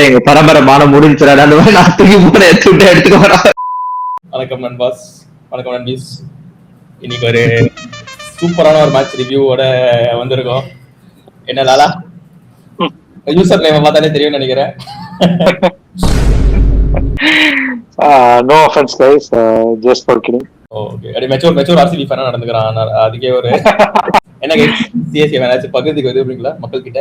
எங்க பரம்பரை மானம் முடிஞ்சிடாது அந்த மாதிரி நான் தூக்கி போன எடுத்துக்க வரேன். வணக்கம் நண்பாஸ், வணக்கம் நண்பீஸ். இன்னைக்கு ஒரு சூப்பரான ஒரு மேட்ச் ரிவ்யூவோட வந்திருக்கோம். என்ன லாலா யூசர் நேம் பார்த்தாலே தெரியும்னு நினைக்கிறேன். No offense guys, just for kidding. Okay, அடி மெச்சூர் ஆர்சிபி ஃபேனா நடந்துக்கிறான். அதுக்கே ஒரு என்ன சிஎஸ்கே மேட்ச் பக்கத்துக்கு வருது அப்படிங்களா மக்கள் கிட்ட?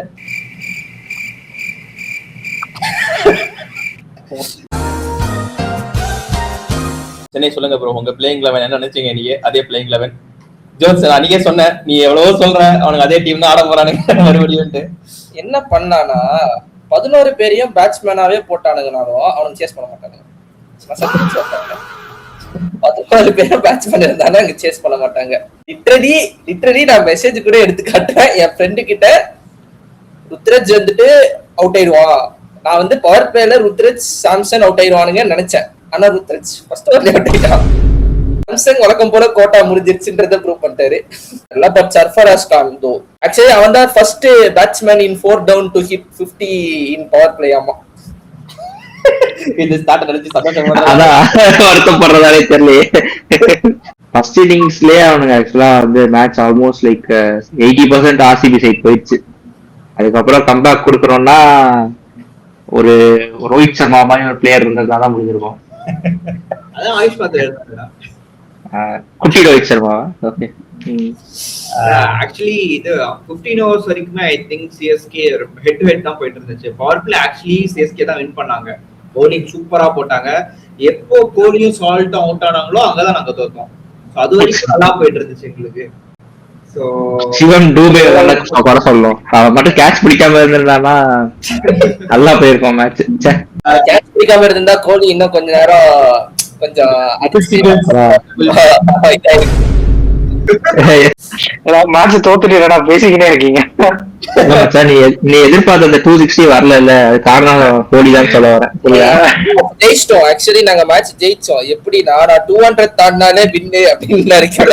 சென்னை சொல்லுங்க ப்ரோ, உங்க பிளேயிங் 11 என்ன நினைச்சீங்க நீங்க? அதே பிளேயிங் 11 ஜோன்ஸ் அன்னைக்கே சொன்னேன், நீ எவ்வளவோ சொல்ற, அவனுக்கு அதே டீம் தான் ஆட போறானுங்க மறுபடியும். என்ன பண்ணானா 11 பேரையும் பேட்ஸ்மேனாவே போட்டானுங்கனாலும் அவனுக்கு சேஸ் பண்ண மாட்டானுங்க. 11 பேரும் பேட்ஸ்மேன் இருந்தாலும் அங்க சேஸ் பண்ண மாட்டாங்க. லிட்டரலி நான் மெசேஜ் கூட எடுத்து காட்டுறேன் என் ஃப்ரெண்டு கிட்ட. ருத்ரஜ் வந்துட்டு அவுட் ஆயிடுவான், நான் வந்து பவர் பிளேல ருத்ரஜ் சாம்சன் அவுட் ஆயிடுவானுங்கன்னு நினைச்சேன். ஆனா ருத்ரஜ் ஃபர்ஸ்ட் ஓவர்ல அவுட் ஆயிட்டான். சாம்சங் வழக்கம் போல கோட்டா முடிஞ்சிருச்சுன்றத ப்ரூவ் பண்ணிட்டாரு. நல்லா பட் சர்ஃபராஸ் கான் தோ ஆக்சுவலி அவன் தான் first batsman in 4 down to hit 50 in power play. ஆமா, இந்த ஸ்டார்ட் நினைச்சு சந்தோஷமா அதான் வருத்தப்படுறதாலே தெரியல. ஃபர்ஸ்ட் இன்னிங்ஸ்லயே அவனுங்க ஆக்சுவலா வந்து match almost like 80% RCB side போயிடுச்சு. அதுக்கப்புறம் கம்பேக் கொடுக்குறோம்னா ஒரு ரோஹித் சர்மா மாதிரி ஒரு பிளேயர் இருந்ததுனால தான் முடிஞ்சிருக்கும். அதான் ஆயுஷ் பாத்து குட்டி ரோஹித் சர்மா. ஓகே, ஆக்சுவலி இது 15 ஓவர்ஸ் வரைக்குமே I think CSK head to head தான் போயிட்டு இருந்துச்சு. பவர் பிளே ஆக்சுவலி சிஎஸ்கே தான் வின் பண்ணாங்க. பவுலிங் சூப்பரா போட்டாங்க. எப்போ கோலியும் சால்ட்டும் அவுட் ஆனாங்களோ அங்கதான் நாங்க தோத்தோம். அது வரைக்கும் நல்லா போயிட்டு இருந்துச்சு எங்களுக்கு. சிவன் டூபே குறை சொல்லணும், அவன் மட்டும் கேட்ச் பிடிக்காம இருந்திருந்தானா நல்லா போயிருக்கோம் மேட்ச். கேட்ச் பிடிக்காம இருந்தா கோலி இன்னும் கொஞ்ச நேரம் கொஞ்சம் மேட்ச் தோத்துட்டு பேசிக்கிட்டே இருக்கீங்க. நீ எதிர்பார்த்த அந்த 260 வரல, அது காரணம் கோலி தான் சொல்ல வரேன். ஜெயிச்சிட்டோம். ஆக்சுவலி நாங்க மேட்ச் ஜெயிச்சோம். எப்படின்னா நான் 200 தாண்டினாலே வின்னு அப்படின்னு இருக்கேன்.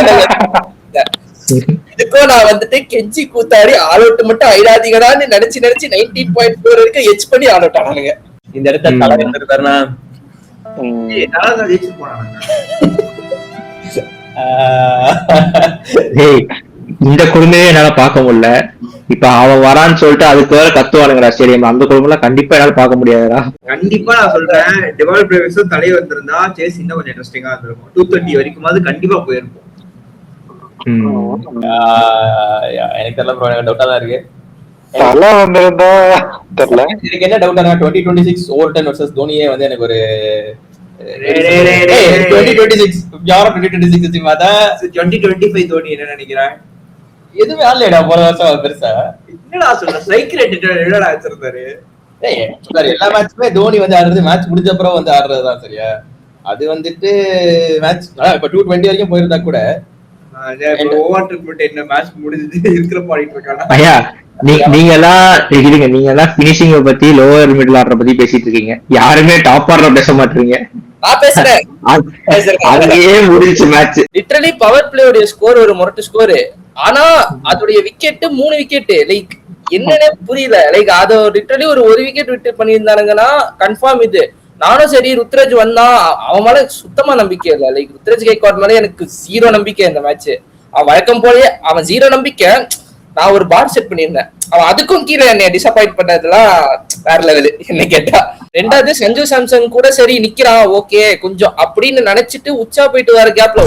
இதுக்கும் நான் வந்துட்டு கெஞ்சி கூத்தாடி ஆல் அவுட் மட்டும் ஐடாதீங்கடான்னு நினைச்சு 19.4 வரைக்கும் எச் பண்ணி ஆல் அவுட் ஆனானுங்க. இந்த இடத்துல தலை இருந்திருக்காருன்னா ஜெயிச்சு போனாங்க. இந்த குடும்பமே என்னால பார்க்க முடியல. இப்ப அவன் வரான்னு சொல்லிட்டு அதுக்கு வேற கத்துவானுங்கடா ஸ்டேடியம். அந்த குடும்பம் கண்டிப்பா என்னால பார்க்க முடியாதுடா. கண்டிப்பா நான் சொல்றேன், டெவால் பிரேவிஸும் தலை வந்திருந்தா சேஸ் இன்னும் கொஞ்சம் இன்ட்ரெஸ்டிங்கா இருந்திருக்கும். 230 வரைக்கும் அது கண்டிப்பா போயிருக்கும். எனக்கு தெரியல ப்ரோ, எனக்கு டவுட்டா தான் இருக்கு. தலை வந்திருந்தா தெரியல. எனக்கு என்ன டவுட்டா 2026 ஓவர்டன் வர்சஸ் தோனியே வந்து எனக்கு ஒரு 2026 யாரோ 2026 மாதா 2025 தோனி என்ன நினைக்கிறேன்? எதுவுமே ஆடலடா போன வருஷம் பெருசா. என்னடா சொல்ற, ஸ்ட்ரைக் ரேட் என்னடா வச்சிருந்தாரு? எல்லா மேட்சுமே தோனி வந்து ஆடுறது மேட்ச் முடிஞ்ச அப்புறம் வந்து ஆடுறதுதான் சரியா. அது வந்துட்டு மேட்ச் இப்ப 220 வரைக்கும் போயிருந்தா கூட என்ன மேட்ச் முடிஞ்சது இருக்கிற பாடிட்டு இருக்காங்க. ஐயா நீங்க எல்லாம் பினிஷிங் பத்தி லோவர் மிடில் ஆர்டர் பத்தி பேசிட்டு இருக்கீங்க. யாருமே டாப் ஆர்டர் பேச மாட்டீங்க. நான் பேசுறேன். அங்கேயே முடிஞ்சு மேட்ச். லிட்டரலி பவர் பிளேயோட ஸ்கோர் ஒரு முரட்டு ஸ்கோர். ஆனா அதோடைய விக்கெட் 3 விக்கெட். லைக் என்னன்னே புரியல. லைக் அது லிட்டரலி ஒரு விக்கெட் விட்டு பண்ணியிருந்தானுங்கன்னா கன்ஃபார்ம் இது. நானும் சரி ருத்ரஜ் வந்தா அவன் மேல சுத்தமா நம்பிக்கை இல்லை. லைக் ருத்ரஜ் கைக்வாட் மேல எனக்கு 0 நம்பிக்கை. இந்த மேட்ச் அவன் வழக்கம் போலயே அவன் 0 நம்பிக்கை. நான் ஒரு பார் செட் பண்ணியிருந்தேன், அவன் அதுக்கும் கீழே என்னை டிசப்பாயிண்ட் பண்ணதெல்லாம் வேற லெவலு என்ன கேட்டா. ரெண்டாவது சஞ்சு சாம்சன் கூட சரி நிக்கிறான் ஓகே கொஞ்சம் அப்படின்னு நினைச்சிட்டு உச்சா போயிட்டு வர கேப்ல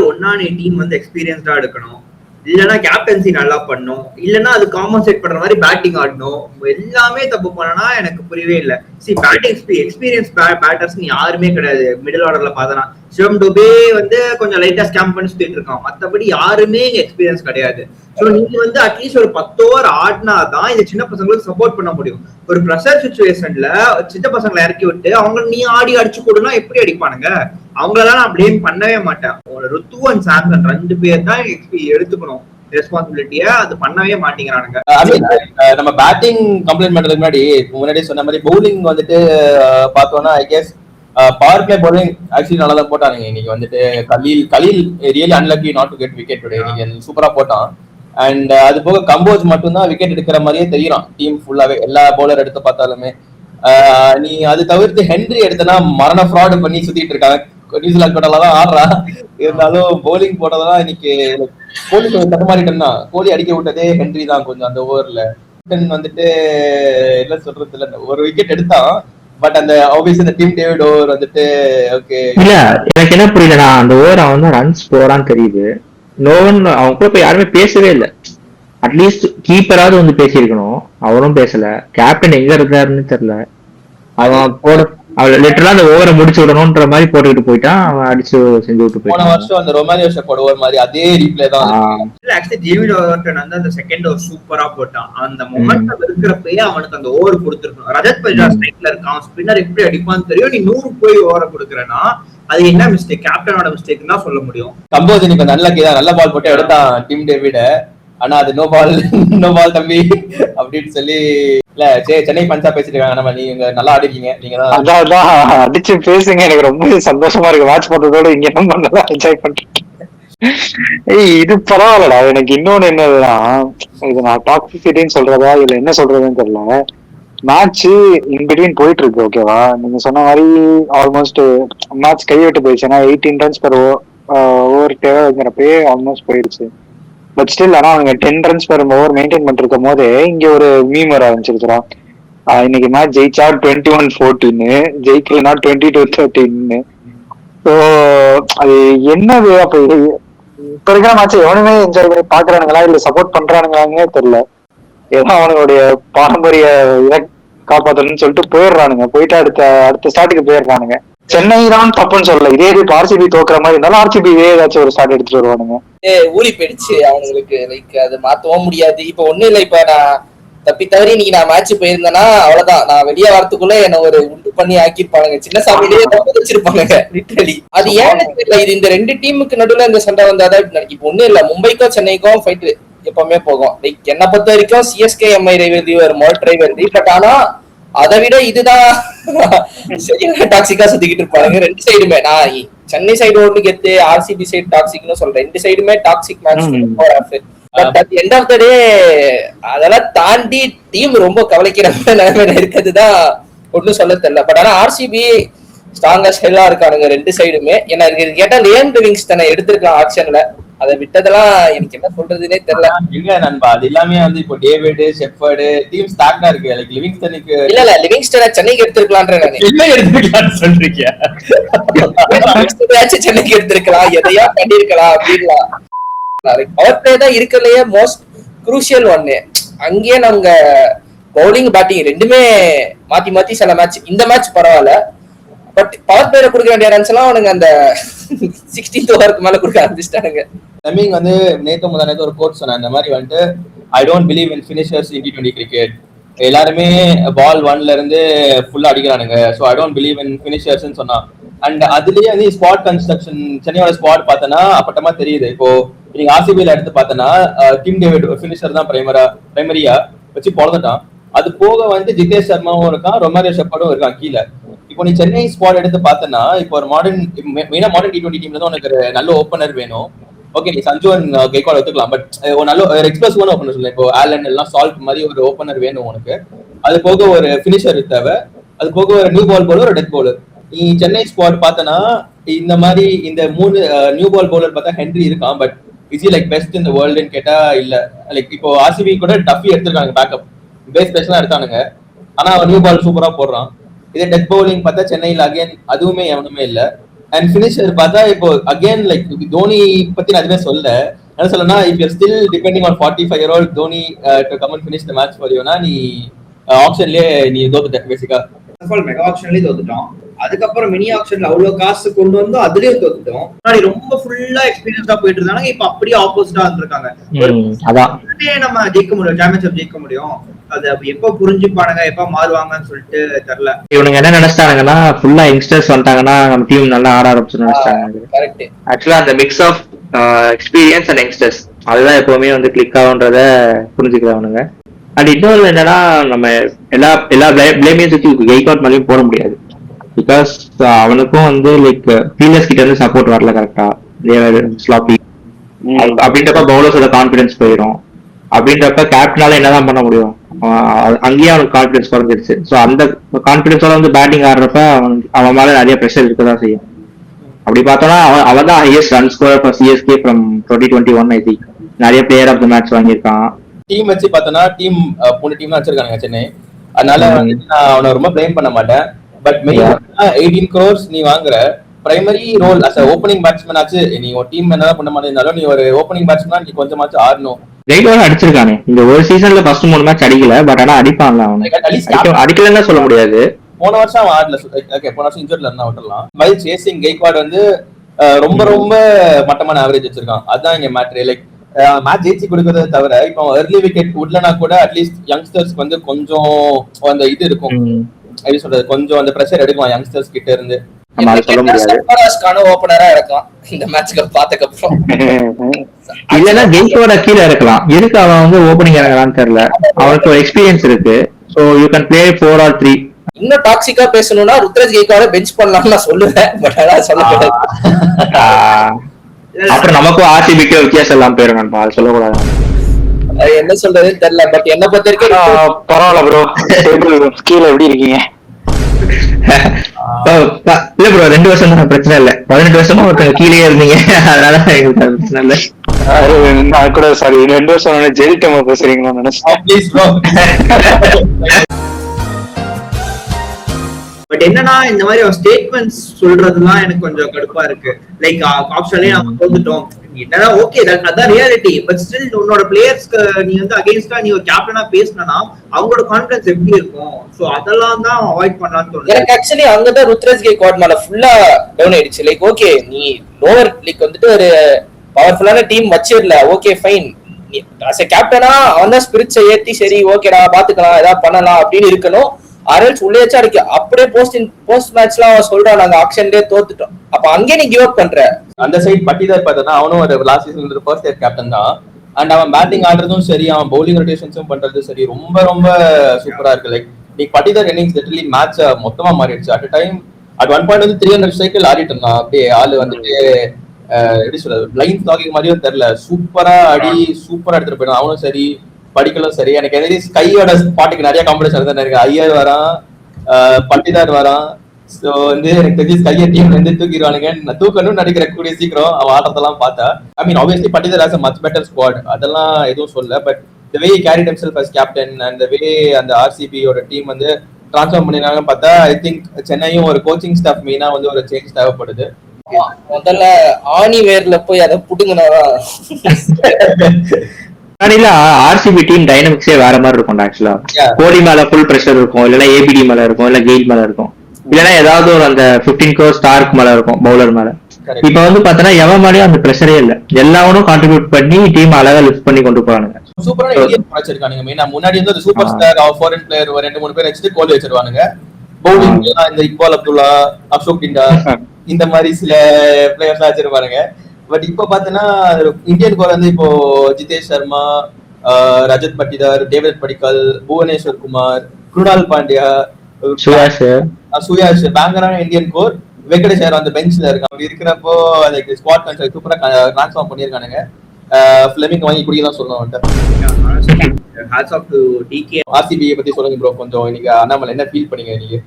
ஒன்னான டீம் வந்து எக்ஸ்பீரியன்ஸ்டா எடுக்கணும். இல்லன்னா கேப்டன்சி நல்லா பண்ணும், இல்லன்னா அது காம்பன்சேட் பண்ற மாதிரி பேட்டிங் ஆடணும். எல்லாமே தப்பு பண்ணனா எனக்கு புரியவே இல்லை. பேட்டிங் எக்ஸ்பீரியன்ஸ் பேட்டர்ஸ் யாருமே கிடையாது மிடில் ஆர்டர்ல பார்த்தனா. சிவம் டுபே வந்து கொஞ்சம் லைட்டா ஸ்கேம் பண்ணி சுத்திட்டு இருக்கான், மத்தபடி யாருமே எக்ஸ்பீரியன்ஸ் கிடையாது. சோ நீங்க வந்து அட்லீஸ்ட் ஒரு 10 ஓவர் ஆடினாதான் இந்த சின்ன பசங்களுக்கு சப்போர்ட் பண்ண முடியும். ஒரு ப்ரெஷர் சிச்சுவேஷன்ல சின்ன பசங்களை இறக்கி விட்டு அவங்க நீ ஆடி அடிச்சு கொடுனா எப்படி அடிப்பானுங்க? அவங்களெல்லாம் நான் பிளேம் பண்ணவே மாட்டேன். ஒரு ருத்து அண்ட் சாம்சன் 2 பேர் தான் எடுத்துக்கணும் ரெஸ்பான்சிபிலிட்டியா. அது பண்ணவே மாட்டேங்கிறானுங்க. நம்ம பேட்டிங் கம்ப்ளைண்ட் பண்றதுக்கு முன்னாடி சொன்ன மாதிரி பவுலிங் வந்துட்டு பார்த்தோம்னா I guess power play bowling actually நல்லா தான் போட்டானுங்க. இன்னைக்கு வந்துட்டு Khaleel really unlucky not to get wicket today. இன்னைக்கு சூப்பரா போட்டான். அண்ட் அது போக கம்போஸ் மட்டும் தான் விக்கெட் எடுக்கிற மாதிரியே தெரியும் டீம் ஃபுல்லாவே. எல்லா பவுலர் எடுத்து பார்த்தாலுமே நீ அது தவிர்த்து ஹென்ரி எடுத்தனா மரண ஃப்ராட் பண்ணி சுத்திட்டு இருக்காங்க. நியூசிலாந்து கோட்டாலதான் ஆடுறான். இருந்தாலும் போலிங் போட்டதெல்லாம் இன்னைக்கு கோலி கொஞ்சம் தடுமாறிட்டா. கோலி அடிக்க விட்டதே ஹென்ரி தான் கொஞ்சம் அந்த ஓவர்ல. வந்துட்டு என்ன சொல்றது இல்ல, ஒரு விக்கெட் எடுத்தான். பட் அந்த ஆப்வியஸ் இந்த டீம் டேவிட் ஓவர் வந்துட்டு ஓகே. இல்ல எனக்கு என்ன புரியலனா, அந்த ஓவர் அவன் தான் ரன்ஸ் போறான்னு தெரியுது. நோவன் அவன் கூட போய் யாருமே பேசவே இல்லை. அட்லீஸ்ட் கீப்பராவது வந்து பேசியிருக்கணும், அவனும் பேசல. கேப்டன் எங்க இருந்தாருன்னு தெரியல. அவன் போட அவன் லிட்டரலா அந்த ஓவரை முடிச்சு விடணும்ன்ற மாதிரி போட்டுக்கிட்டு போயிட்டான். அவன் அடிச்சு செஞ்சு விட்டு போன போயிட்டான். வருஷம் அந்த ரொமானியோ ஷெப்பர்ட் ஓவர் மாதிரி அதே ரீப்ளே தான். இல்ல ஆக்சுவலி டேவிட் ஓவர்டன் வந்து அந்த செகண்ட் ஓவர் சூப்பரா போட்டான். அந்த மொமெண்டம் இருக்கிறப்பயே அவனுக்கு அந்த ஓவர் கொடுத்துருக்கணும். ரஜத் பஜார் ஸ்ட்ரைக்ல இருக்கான், ஸ்பின்னர் எப்படி அடிப்பான்னு தெரியும். நீ 100 போய் ஓவரை கொடுக்குறேன்னா அது என்ன மிஸ்டேக்? கேப்டனோட மிஸ்டேக் தான் சொல்ல முடியும். கம்போஸ் இன்னைக்கு நல்ல நல்ல பால் போட்டு எடுத்தான் டீம் டேவிட. ஆனா அது நோ பால் தம்பி அப்படின்னு சொல்லி இல்ல சென்னை பஞ்சா பேசிட்டு இருக்காங்க. நம்ம நீங்க நல்லா ஆடிருக்கீங்க, நீங்க தான் அதான் அடிச்சு பேசுங்க. எனக்கு ரொம்ப சந்தோஷமா இருக்கு வாட்ச் பண்றதோட இங்க என்ன நல்லா என்ஜாய் பண்றேன். இது பரவாயில்லடா. எனக்கு இன்னொன்னு என்னதுன்னா, இது நான் டாக்ஸிசிட்டின்னு சொல்றதா இல்ல என்ன சொல்றதுன்னு தெரியல. மேட்ச் இன் பிட்வீன் போயிட்டு இருக்கு, ஓகேவா? நீங்க சொன்ன மாதிரி ஆல்மோஸ்ட் மேட்ச் கைவிட்டு போயிடுச்சுன்னா 18 runs per ஓவர் தேவைங்கிறப்பயே ஆல்மோஸ்ட் போயிடுச்சு. பட் ஸ்டில் ஆனா அவங்க 10 runs per ஓவர் மெயின்டைன் பண்ணிருக்கும் போதே இங்க ஒரு மீம் வர ஆரம்பிச்சிருக்கிறோம். இன்னைக்கு மேட்ச் ஜெயிச்சா 21-14, ஜெயிக்கலனா 22-13. ஸோ அது என்னது? அப்ப இப்ப இருக்கிற மேட்ச் எவனுமே என்ஜாய் பண்ணி பாக்குறானுங்களா இல்ல சப்போர்ட் பண்றானுங்களான்னே தெரியல. ஏதோ அவனுடைய பாரம்பரிய இதை காப்பாற்றணும்னு சொல்லிட்டு போயிடுறானுங்க. போயிட்டு அடுத்த ஸ்டார்ட்டுக்கு போயிடுறானுங்க. சென்னை தான் தப்புன்னு சொல்லல. இதே இது ஆர்சிபி தோக்குற மாதிரி இருந்தாலும் ஆர்சிபி ஏதாச்சும் ஒரு ஸ்டார்ட் எடுத்துட்டு வருவானுங்க. ஊறி போயிடுச்சு அவங்களுக்கு. லைக் அது மாத்தவும் முடியாது. இப்ப ஒண்ணும் இல்ல, இப்ப நான் தப்பி தவறி இன்னைக்கு நான் மேட்ச் போயிருந்தேன்னா அவ்வளவுதான். நான் வெளியே வரத்துக்குள்ள என்ன ஒரு உண்டு பண்ணி ஆக்கிருப்பானுங்க. சின்ன சாமியிலேயே வச்சிருப்பானுங்க லிட்டரலி. அது ஏன்னு தெரியல. இது இந்த ரெண்டு டீமுக்கு நடுவுல இந்த சண்டை வந்தாதான் இப்படி நினைக்கும். இப்ப ஒண்ணும் இல்ல, மும்பைக்கும் சென்னைக்கும் ஃபைட் எப்பவுமே போகும். லைக் என்ன பொறுத்த வரைக்கும் சிஎஸ்கே எம்ஐ ரைவல்ரி ஒரு மோல்ட் ரைவல்ரி. பட் ஆனா அதை விட இதுதான் சரியான டாக்ஸிக்கா சுத்திக்கிட்டு இருப்பாங்க ரெண்டு சைடுமே. நான் சென்னை சைடு ஒண்ணு கெத்து, ஆர்சிபி சைடு டாக்ஸிக்னு சொல்றேன். ரெண்டு சைடுமே toxic match. But at end of the day அதெல்லாம் தாண்டி டீம் ரொம்ப கவலைக்கிற நிலைமையில இருக்கிறதுதான் ஒன்னும் சொல்ல தெரியல. பட் ஆனா ஆர்சிபி ஸ்ட்ராங்கா ஹெல்லா இருக்கானுங்க ரெண்டு சைடுமே. ஏன்னா கேட்டா லியாம் லிவிங்ஸ்டனை எடுத்திருக்கலாம் ஆக்ஷன்ல. அதை விட்டதெல்லாம் எனக்கு என்ன சொல்றதுன்னே தெரியல. இல்ல நண்பா, அது எல்லாமே வந்து இப்போ டேவிட் ஷெப்பர்டு டீம் ஸ்டாக்டா இருக்கு. லைக் லிவிங்ஸ்டனுக்கு இல்ல லிவிங்ஸ்டனை சென்னைக்கு எடுத்திருக்கலான்ற நான் என்ன எடுத்துக்கலாம்னு சொல்றீங்க? சென்னைக்கு எடுத்திருக்கலாம், எதையா பண்ணிருக்கலாம் அப்படின்லாம். பவர் பிளே தான் இருக்கலையே மோஸ்ட் குரூஷியல் ஒன்னு. அங்கேயே நாங்க பவுலிங் பேட்டிங் ரெண்டுமே மாத்தி மாத்தி சில மேட்ச். இந்த மேட்ச் பரவாயில்ல, பட் பவர் பிளேல கொடுக்க வேண்டிய ரன்ஸ் எல்லாம் அவனுங்க அந்த 16th ஓவருக்கு மேல கொடுக்க ஆரம்பிச்சிட்டானுங்க. தமிங் வந்து நேத்து முதல் நேத்து ஒரு கோட் சொன்னேன். இந்த மாதிரி வந்துட்டு I don't believe in finishers in T20 cricket. எல்லாருமே பால் 1ல இருந்து ஃபுல்லா அடிக்கிறானுங்க. So I don't believe in ஃபினிஷர்ஸ்ன்னு சொன்னான். அண்ட் அதுலயே வந்து ஸ்பாட் கன்ஸ்ட்ரக்ஷன் சென்னையோட ஸ்பாட் பார்த்தனா அப்பட்டமா தெரியுது. இப்போ நீங்க ஆர்சிபில எடுத்து பார்த்தனா டிம் டேவிட் ஃபினிஷர் தான் பிரைமரியா வச்சு பொழந்துட்டான். அது போக வந்து ஜிதேஷ் சர்மாவும் இருக்கான், ரொமாரியோ ஷெப்பர்டும் இருக்கான் கீழே. இப்போ நீ சென்னை ஸ்குவாட் எடுத்து பார்த்தனா இப்போ ஒரு மெயினா மாடர்ன் T20 டீம்ல தான் உனக்கு நல்ல ஓப்பனர் வேணும். ஓகே, நீ சஞ்சுவன் கெய்க்வாட் ஒத்துக்கலாம். பட் ஒரு நல்ல ஒரு எக்ஸ்பிரசிவான ஓப்பனர் சொல்ல. இப்போ ஆலன் எல்லாம் சால்ட் மாதிரி ஒரு ஓப்பனர் வேணும் உனக்கு. அது போக ஒரு ஃபினிஷர் தேவை. அது போக ஒரு நியூ பால் பவுலர், ஒரு டெத் பவுலர். நீ சென்னை ஸ்குவாட் பார்த்தனா இந்த மாதிரி இந்த 3 நியூ பால் பவுலர் பார்த்தா ஹென்ரி இருக்கான். பட் இஸ் லைக் பெஸ்ட் இந்த வேர்ல்டுன்னு கேட்டா இல்ல. லைக் இப்போ ஆர்சிபி கூட டஃபி எடுத்திருக்காங்க பேக்கப், பேஸ் ஸ்பெஷலா எடுத்தானுங்க. ஆனா அவன் நியூ பால் சூப்பரா போடுறான். இதே டெத் பவுலிங் பார்த்தா சென்னையில் அகைன் அதுவுமே எவனுமே இல்ல. அண்ட் ஃபினிஷர் பார்த்தா இப்போ அகைன் லைக் தோனி பத்தி நான் அதுவே சொல்ல என்ன சொல்லனா, if you still depending on 45-year-old Dhoni to come and finish the match for யூனா நீ ஆப்ஷன்லயே நீ தோத்துட்ட பேசிக்கா. மெகா ஆப்ஷன்லயே தோத்துட்டோம். அதுக்கப்புறம் மினி ஆப்ஷன்ல அவ்வளவு காசு கொண்டு வந்து அதுலயும் தோத்துட்டோம். முன்னாடி ரொம்ப ஃபுல்லா எக்ஸ்பீரியன்ஸா போயிட்டு இருந்தாங்க, இப்ப அப்படியே ஆப்போசிட்டா வந்திருக்காங்க. நம்ம ஜெயிக்க முடியும், சாம்பியன்ஷிப் ஜெயிக்க முடியும். அது எப்ப புரிஞ்சுப்பானுங்க, எப்ப மாறுவாங்கன்னு சொல்லிட்டு தெரியல. இவனுங்க என்ன நினைச்சிட்டாங்கன்னா ஃபுல்லா யங்ஸ்டர்ஸ் வந்துட்டாங்கன்னா நம்ம டீம் நல்லா ஆட ஆரம்பிச்சுன்னு நினைச்சிட்டாங்க. ஆக்சுவலா அந்த mix of experience and youngsters அதுதான் எப்பவுமே வந்து கிளிக் ஆகுன்றத புரிஞ்சுக்கிறவனுங்க. அண்ட் இன்னொரு என்னன்னா, நம்ம எல்லா பிளேமையும் சுற்றி கெய்க்வாட் மேலேயும் போட முடியாது. பிகாஸ் அவனுக்கும் வந்து லைக் ஃபீல்டர்ஸ் கிட்ட இருந்து சப்போர்ட் வரல கரெக்டா, ஸ்லாப்பி அப்படின்றப்ப பவுலர்ஸோட கான்பிடன்ஸ் போயிடும். அப்படின்றப்ப கேப்டனால என்னதான் பண்ண முடியும்? அங்கேயே அவனுக்கு கான்பிடன்ஸ் குறைஞ்சிருச்சு. ஸோ அந்த கான்பிடன்ஸோட வந்து பேட்டிங் ஆடுறப்ப அவன் மேல நிறைய ப்ரெஷர் இருக்கதான் செய்யும். அப்படி பார்த்தோம்னா அவன் தான் highest run scorer for CSK from 2021 I think. நிறைய பிளேயர் ஆஃப் த மேட்ச் வாங்கியிருக்கான். டீம் வச்சு பார்த்தோம்னா டீம் 3 டீம் தான் வச்சிருக்காங்க சென்னை. அதனால நான் அவனை ரொம்ப பிளேம் பண்ண மாட்டேன். பட் மெயின் 18 crores நீ வாங்குற primary role as opening batsman ஆச்சு. நீ ஒரு டீம் என்னதான் பண்ண மாட்டேன்னாலும் நீ ஒரு ஓப்பனிங் பேட்ஸ்மேன் நீ கொஞ்சமாச்சும் ஆடணும். ரைட்டோட அடிச்சிருக்கானே இந்த ஒரு சீசன்ல ஃபர்ஸ்ட் 3 மேட்ச் அடிக்கல. பட் ஆனா அடிப்பான்ல அவன். அடிக்கலன்னு சொல்ல முடியாது. போன வருஷம் அவன் ஆடல. ஓகே போன வருஷம் இன்ஜூர்ல இருந்தா விட்டுறலாம். மைல் சேசிங் கெய்க்வாட் வந்து ரொம்ப ரொம்ப மட்டமான ஆவரேஜ் வச்சிருக்கான். அதுதான் இங்க மேட்ரு. லைக் மேட்ச் ஜெயிச்சு கொடுக்கறத தவிர இப்போ ஏர்லி விக்கெட் விடலனா கூட அட்லீஸ்ட் யங்ஸ்டர்ஸ்க்கு வந்து கொஞ்சம் அந்த இது இருக்கும். எப்படி சொல்றது, கொஞ்சம் அந்த பிரஷர் எடுக்கலாம் யங்ஸ்டர்ஸ் கிட்ட இருந்து. ஓபனரா இருக்கான் இந்த மேட்ச்க்கு பார்த்ததுக்கு அப்புறம். இல்லனா கெய்க்வாட கீழ இருக்கலாம். எதுக்கு அவன் வந்து ஓபனிங் இறங்கறான்னு தெரியல. அவனுக்கு ஒரு எக்ஸ்பீரியன்ஸ் இருக்கு. So you can play 4 or 3. இன்னும் டாக்ஸிக்கா பேசணும்னா ருத்ராஜ் கெய்க்வாட பெஞ்ச் பண்ணலாம்னு நான் சொல்லுவேன். பட் அதான் சொல்லக்கூடாது. அப்புறம் நமக்கும் ஆர்சிபிக்கு வித்தியாசம் எல்லாம் போயிருங்க. அது சொல்லக்கூடாது. என்ன சொல்றதுன்னு தெரியல. பட் என்ன பொறுத்த வரைக்கும் பரவாயில்ல ப்ரோ. கீழே எப்படி இருக்கீங்க? இல்ல ப்ரோ 2 வருஷம் தான் பிரச்சனை இல்ல. 18 வருஷமா ஒருத்தங்க கீழே இருந்தீங்க. அதனால எங்களுக்கு பிரச்சனை இல்ல. நான் கூட சாரி 2 வருஷம் ஜெயிட்டமா பேசுறீங்களா நினைச்சேன். பட் என்னன்னா இந்த மாதிரி ஸ்டேட்மெண்ட்ஸ் சொல்றதுலாம் எனக்கு கொஞ்சம் கடுப்பா இருக்கு. லைக் ஆப்ஷன்லயே நம்ம தோந்துட்டோம் என்னன்னா ஓகே அதான் ரியாலிட்டி. பட் ஸ்டில் உன்னோட பிளேயர்ஸ்க்கு நீ வந்து அகைன்ஸ்டா நீ ஒரு கேப்டனா பேசினா அவங்களோட கான்ஃபிடன்ஸ் எப்படி இருக்கும்? சோ அதெல்லாம் தான் அவாய்ட் பண்ணலாம்னு தோணுது எனக்கு. ஆக்சுவலி அங்கதான் ருத்ராஜ் கெய்க்வாட் மேல ஃபுல்லா டவுன் ஆயிடுச்சு. லைக் ஓகே நீ லோவர் லைக் வந்துட்டு ஒரு பவர்ஃபுல்லான டீம் வச்சிடல. Okay fine. அஸ் எ கேப்டனா அவன் தான் ஸ்பிரிட்ஸை ஏத்தி சரி ஓகேடா பாத்துக்கலாம் ஏதாவது பண்ணலாம் அப்படின்னு இருக்கணும். ஆர்எல்ஸ் உள்ளே வச்சு அடிக்க அப்படியே போஸ்ட் மேட்ச்லாம் அவன் சொல்றான் நாங்க ஆக்ஷன்லயே தோத்துட்டோம். அப்ப அங்கே நீ கிவ் அப் பண்ற. அந்த சைட் பட்டிதார் பார்த்தா அவனும் ஒரு லாஸ்ட் சீசன்ல ஃபர்ஸ்ட் இயர் கேப்டன் தான். அண்ட் அவன் பேட்டிங் ஆடுறதும் சரி அவன் பவுலிங் ரொட்டேஷன்ஸும் பண்றதும் சரி ரொம்ப ரொம்ப சூப்பரா இருக்கு. லைக் நீ பட்டிதார் இன்னிங்ஸ் லிட்டரலி மேட்ச் மொத்தமா மாறிடுச்சு. அட் டைம் அட் 1 point வந்து 300 சைக்கிள் ஆடிட்டு இருந்தான். அப்படியே ஆளு வந்துட்டு எப்படி சொல்றது பிளைண்ட் ஸ்டாக்கிங் மாதிரியும் தெரியல. சூப்பரா அடி சூப்பரா எடுத்துட்டு போயிடும். அவனும் சரி படிக்கலும் சரி. எனக்கு எதிரி ஸ்கையோட பாட்டுக்கு நிறைய காம்படிஷன் தான் இருக்கு. ஐயர் வரான், பட்டிதார் வரான். சோ வந்து எனக்கு தெரிஞ்சு ஸ்கையர் டீம்ல இருந்து தூக்கிடுவானுங்க. நான் தூக்கணும்னு நினைக்கிற கூடிய சீக்கிரம் அவன் ஆட்டத்தெல்லாம் பார்த்தா. I mean obviously Patidar has a much better squad. அதெல்லாம் எதுவும் சொல்ல. But the way he carried himself as captain and the way அந்த ஆர்சிபி ஓட டீம் வந்து டிரான்ஸ்ஃபார்ம் பண்ணினாங்கன்னு பார்த்தா ஐ திங்க் சென்னையும் ஒரு கோச்சிங் ஸ்டாஃப் மெயினா வந்து ஒரு சேஞ்ச் தேவைப்படுது. முதல்ல ஆணி வேர்ல போய் அதை புடுங்கினாதான். ஆர்சிபி டீம் டைனமிக்ஸே வேற மாதிரி இருக்கும். ஆக்சுவலா கோலி மேல ஃபுல் பிரஷர் இருக்கும், இல்லைன்னா ஏபிடி மேல இருக்கும், இல்ல கெயில் மேல இருக்கும், இல்லைன்னா ஏதாவது ஒரு அந்த 15 crore ஸ்டார்க் மேல இருக்கும் பவுலர் மேல. இப்ப வந்து பாத்தீங்கன்னா எவன் மேலயும் அந்த பிரஷரே இல்ல. எல்லாரும் கான்ட்ரிபியூட் பண்ணி டீம் அழகா லிஃப்ட் பண்ணி கொண்டு போறானுங்க. சூப்பரான இந்தியன் வச்சிருக்கானுங்க. மெயினா முன்னாடி வந்து சூப்பர் ஸ்டார் ஃபாரின் பிளேயர் 2-3 பேர் வச்சுட்டு கோலி வச்சிருவானுங்க. பவுலிங் இந்த இக்பால் அப்துல்லா, அசோக் டிண்டா இந்த மாதிரி சில பிளேயர்ஸ் வச்சிருப்பானுங்க. பட் இப்ப பாத்தீங்கன்னா இந்தியன் கோர் வந்து இப்போ ஜிதேஷ் சர்மா, ரஜத் பட்டிதார், டேவிட் படிக்கல், புவனேஸ்வர் குமார், குருணால் பாண்டியா, சுயாஷ் பேங்கரான இந்தியன் கோர். வெங்கடேஷ் அந்த பெஞ்ச்ல இருக்கான். அப்படி இருக்கிறப்போ அதுக்கு ஸ்குவாட் கன்சல் சூப்பரா டிரான்ஸ்ஃபார்ம் பண்ணிருக்கானுங்க. ஃபிளமிங் வாங்கி குடிக்கலாம் சொல்லணும். ஆர்சிபி பத்தி சொல்லுங்க ப்ரோ கொஞ்சம். இன்னைக்கு அண்ணாமலை என்ன ஃபீல் பண்ணீங்க நீங்க?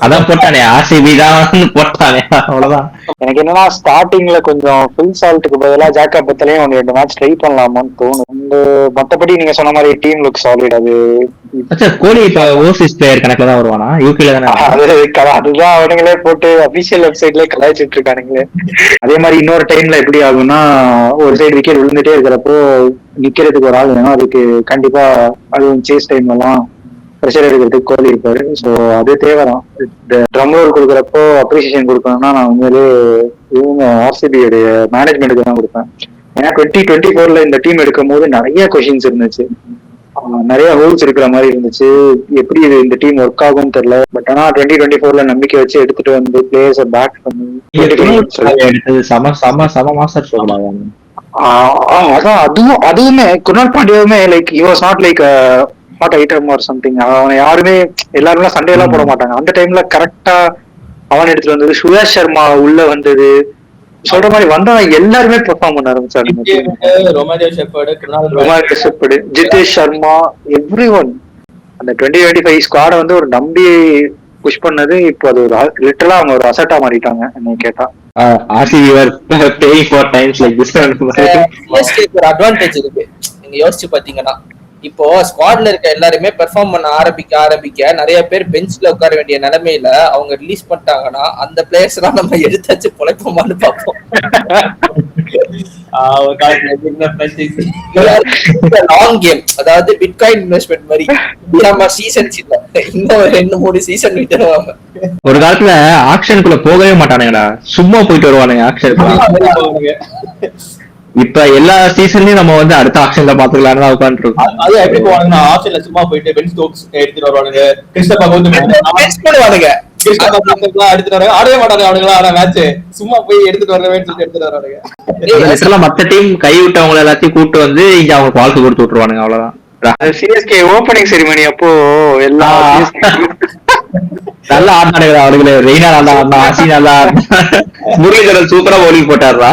அதான் போட்டானே ஆர்சிபி தான் போட்டானே அவ்வளவுதான். எனக்கு என்னன்னா ஸ்டார்டிங்ல கொஞ்சம் ஃபுல் சால்ட்டுக்கு பதிலா ஜாக்கப் பத்திலையும் 1-2 மேட்ச் ட்ரை பண்ணலாமான்னு தோணும். மத்தபடி நீங்க சொன்ன மாதிரி டீம் லுக் சாலிட். அது கோலி இப்ப ஓவர்சீஸ் பிளேயர் கணக்குல தான் வருவானா? யூகேல தானே? அதுதான் அவனுங்களே போட்டு அபிஷியல் வெப்சைட்ல கலாய்ச்சிட்டு இருக்கானுங்களே. அதே மாதிரி இன்னொரு டைம்ல எப்படி ஆகும்னா ஒரு சைடு விக்கெட் விழுந்துட்டே இருக்கிறப்போ நிக்கிறதுக்கு ஒரு ஆள் வேணும். அதுக்கு கண்டிப்பா அதுவும் சேஸ் டைம்ல எல்லாம் ப்ரெஷர் எடுக்கிறதுக்கு கோலி இருப்பாரு. ஸோ அது தேவைதான். ட்ரம் ரோல் கொடுக்குறப்போ அப்ரிசியேஷன் கொடுக்கணும்னா நான் உண்மையிலே இவங்க ஆர்சிபியோடைய மேனேஜ்மெண்ட்டுக்கு தான் கொடுப்பேன். ஏன்னா 2024 இந்த டீம் எடுக்கும் போது நிறைய கொஸ்டின்ஸ் இருந்துச்சு, நிறைய ஹோல்ஸ் இருக்கிற மாதிரி இருந்துச்சு. எப்படி இது இந்த டீம் ஒர்க் ஆகும்னு தெரியல. பட் ஆனா 2024 நம்பிக்கை வச்சு எடுத்துட்டு வந்து பிளேயர்ஸை பேக் பண்ணி அதான் அதுவுமே குருணால் பாண்டியாவுமே like he was not like hot item or something. அவனை யாருமே எல்லாருமே சண்டே எல்லாம் போட மாட்டாங்க. அந்த டைம்ல கரெக்டா அவன் எடுத்துட்டு வந்தது. சுயாஷ் சர்மா உள்ள வந்தது, சொல்ற மாதிரி வந்தா எல்லாருமே பெர்ஃபார்ம் பண்ண ஆரம்பிச்சாங்க. Romario shepherd, Romario shepherd, Jitesh Sharma, every one. அந்த 2025 ஸ்குவாட வந்து ஒரு நம்பி புஷ் பண்ணது இப்போ அது ஒரு லிட்டரலா அவங்க ஒரு அசட்டா மாறிட்டாங்க என்ன கேட்டா. RCB were paying for times like this. சிஎஸ்கேக்கு ஒரு அட்வான்டேஜ் இருக்கு. நீங்க யோசிச்சு பாத்தீங்கன்னா இப்போ ஸ்குவாட்ல இருக்க எல்லாருமே பெர்ஃபார்ம் பண்ண ஆரம்பிக்க நிறைய பேர் பெஞ்ச்ல உட்கார வேண்டிய நிலைமையில அவங்க ரிலீஸ் பண்ணிட்டாங்கன்னா அந்த பிளேயர்ஸ் எல்லாம் நம்ம எடுத்தாச்சு பொழைப்போமான்னு பார்ப்போம். லாங் கேம், அதாவது பிட்காயின் இன்வெஸ்ட்மெண்ட் மாதிரி நம்ம சீசன்ஸ் இல்ல, இன்னும் 2-3 சீசன் விட்டுருவாங்க. ஒரு காலத்துல ஆக்ஷனுக்குள்ள போகவே மாட்டானுங்கடா, சும்மா போயிட்டு வருவானுங்க ஆக்ஷனுக்கு. இப்ப எல்லா சீசன்லயும் நம்ம வந்து அடுத்த ஆக்ஷன்ல பாத்துக்கலாம்னு தான் உட்கார்ந்து இருக்கோம். அது எப்படி போவாங்கன்னா ஆப்ஷன்ல சும்மா போயிட்டு பென் ஸ்டோக்ஸ் எடுத்துட்டு வருவானுங்க, கிறிஸ்டபா வந்து போடுவானுங்க, எடுத்துட்டு வராங்க, ஆடவே மாட்டாங்க அவனுங்களா. ஆனா மேட்ச் சும்மா போய் எடுத்துட்டு வரவேன்னு சொல்லிட்டு எடுத்துட்டு வரானுங்க. மத்த டீம் கை விட்டவங்க எல்லாத்தையும் கூப்பிட்டு வந்து இங்க அவங்க வாழ்க்கை கொடுத்து விட்டுருவானுங்க, அவ்வளவுதான். சிஎஸ்கே ஓபனிங் செரிமனி அப்போ எல்லா நல்லா ஆடினானுங்க அவனுங்களே. ரெய்னா நல்லா ஆடினா, ஆசி நல்லா ஆடினா, முரளிதரன் சூப்பரா பவுலிங் போட்டாருடா.